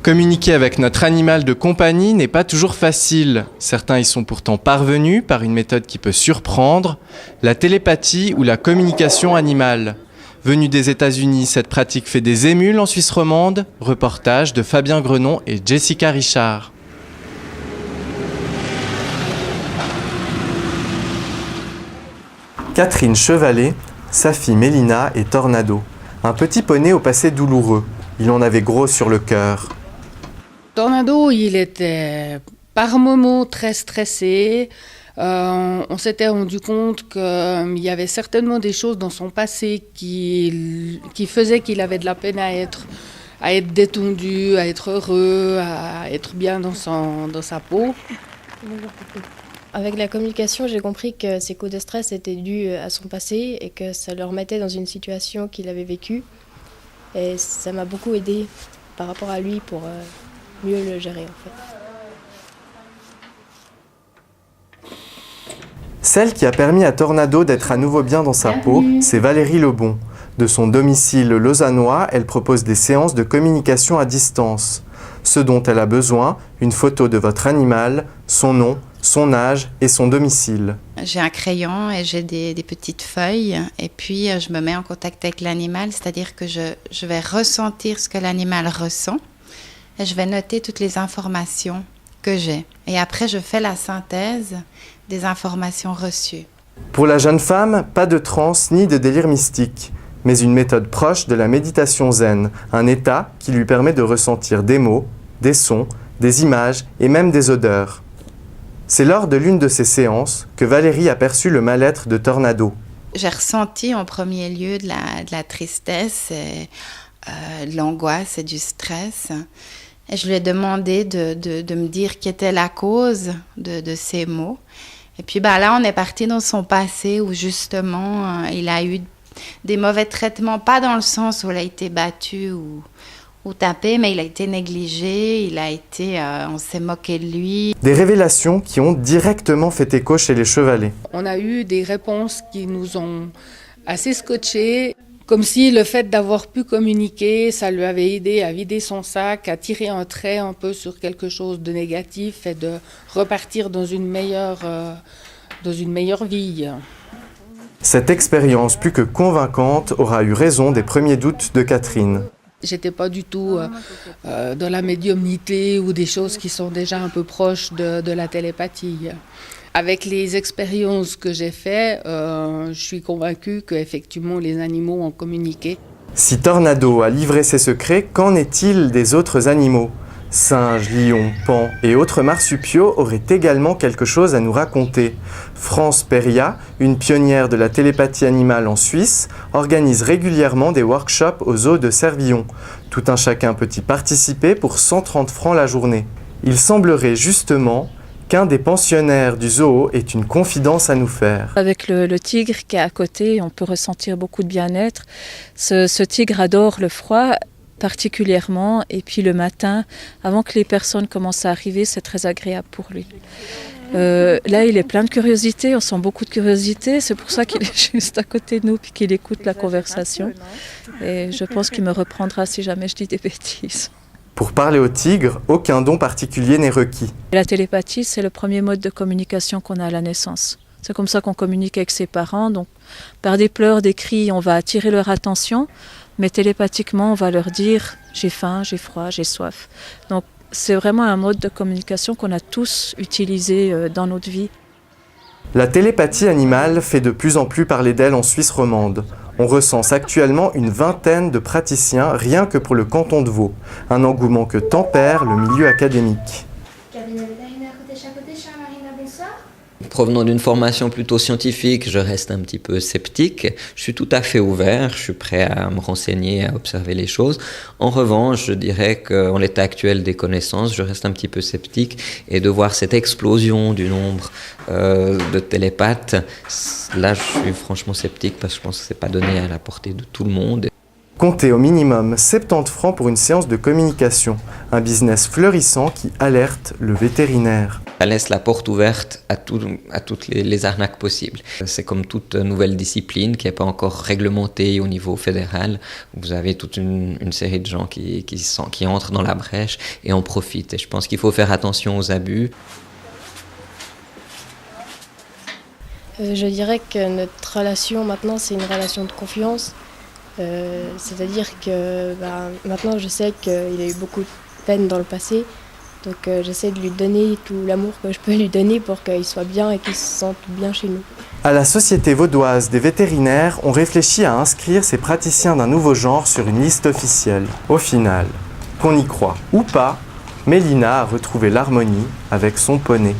Communiquer avec notre animal de compagnie n'est pas toujours facile. Certains y sont pourtant parvenus par une méthode qui peut surprendre, la télépathie ou la communication animale. Venue des États-Unis, cette pratique fait des émules en Suisse romande. Reportage de Fabien Grenon et Jessica Richard. Catherine Chevalet, sa fille Mélina et Tornado. Un petit poney au passé douloureux. Il en avait gros sur le cœur. Tornado, il était par moments très stressé. On s'était rendu compte qu'il y avait certainement des choses dans son passé qui faisaient qu'il avait de la peine à être détendu, à être heureux, à être bien dans sa peau. Avec la communication, j'ai compris que ces coups de stress étaient dus à son passé et que ça le remettait dans une situation qu'il avait vécue. Et ça m'a beaucoup aidé par rapport à lui pour mieux le gérer en fait. Celle qui a permis à Tornado d'être à nouveau bien dans sa peau, c'est Valérie Lebon. De son domicile lausannois, elle propose des séances de communication à distance. Ce dont elle a besoin, une photo de votre animal, son nom, son âge et son domicile. J'ai un crayon et j'ai des petites feuilles et puis je me mets en contact avec l'animal, c'est-à-dire que je vais ressentir ce que l'animal ressent et je vais noter toutes les informations que j'ai. Et après, je fais la synthèse des informations reçues. Pour la jeune femme, pas de transe ni de délire mystique, mais une méthode proche de la méditation zen, un état qui lui permet de ressentir des mots, des sons, des images et même des odeurs. C'est lors de l'une de ces séances que Valérie a perçu le mal-être de Tornado. J'ai ressenti en premier lieu de la tristesse, et, de l'angoisse et du stress. Et je lui ai demandé de me dire quelle était la cause de ces mots. Et puis là, on est parti dans son passé où justement, il a eu des mauvais traitements, pas dans le sens où il a été battu ou tapé, mais il a été négligé, on s'est moqué de lui. Des révélations qui ont directement fait écho chez les Chevalets. On a eu des réponses qui nous ont assez scotchés, comme si le fait d'avoir pu communiquer, ça lui avait aidé à vider son sac, à tirer un trait un peu sur quelque chose de négatif et de repartir dans une meilleure vie. Cette expérience plus que convaincante aura eu raison des premiers doutes de Catherine. J'étais pas du tout dans la médiumnité ou des choses qui sont déjà un peu proches de la télépathie. Avec les expériences que j'ai faites, je suis convaincue qu'effectivement les animaux ont communiqué. Si Tornado a livré ses secrets, qu'en est-il des autres animaux ? Singes, lions, paons et autres marsupiaux auraient également quelque chose à nous raconter. France Peria, une pionnière de la télépathie animale en Suisse, organise régulièrement des workshops au zoo de Servillon. Tout un chacun peut y participer pour 130 francs la journée. Il semblerait justement qu'un des pensionnaires du zoo ait une confidence à nous faire. Avec le tigre qui est à côté, on peut ressentir beaucoup de bien-être. Ce tigre adore le froid particulièrement, et puis le matin, avant que les personnes commencent à arriver, c'est très agréable pour lui. Là, il est plein de curiosité, on sent beaucoup de curiosité, c'est pour ça qu'il est juste à côté de nous puis qu'il écoute la conversation. Et je pense qu'il me reprendra si jamais je dis des bêtises. Pour parler au tigre, aucun don particulier n'est requis. La télépathie, c'est le premier mode de communication qu'on a à la naissance. C'est comme ça qu'on communique avec ses parents. Donc, par des pleurs, des cris, on va attirer leur attention. Mais télépathiquement, on va leur dire « j'ai faim, j'ai froid, j'ai soif ». Donc, c'est vraiment un mode de communication qu'on a tous utilisé dans notre vie. La télépathie animale fait de plus en plus parler d'elle en Suisse romande. On recense actuellement une vingtaine de praticiens rien que pour le canton de Vaud. Un engouement que tempère le milieu académique. Provenant d'une formation plutôt scientifique, je reste un petit peu sceptique. Je suis tout à fait ouvert, je suis prêt à me renseigner, à observer les choses. En revanche, je dirais qu'en l'état actuel des connaissances, je reste un petit peu sceptique. Et de voir cette explosion du nombre de télépathes, là je suis franchement sceptique parce que je pense que ce n'est pas donné à la portée de tout le monde. Comptez au minimum 70 francs pour une séance de communication, un business fleurissant qui alerte le vétérinaire. Ça laisse la porte ouverte à toutes les arnaques possibles. C'est comme toute nouvelle discipline qui n'est pas encore réglementée au niveau fédéral. Vous avez toute une série de gens qui entrent dans la brèche et en profitent. Et je pense qu'il faut faire attention aux abus. Je dirais que notre relation maintenant, c'est une relation de confiance. C'est-à-dire que maintenant, je sais qu'il a eu beaucoup de peine dans le passé. Donc j'essaie de lui donner tout l'amour que je peux lui donner pour qu'il soit bien et qu'il se sente bien chez nous. À la Société vaudoise des vétérinaires, on réfléchit à inscrire ces praticiens d'un nouveau genre sur une liste officielle. Au final, qu'on y croit ou pas, Mélina a retrouvé l'harmonie avec son poney.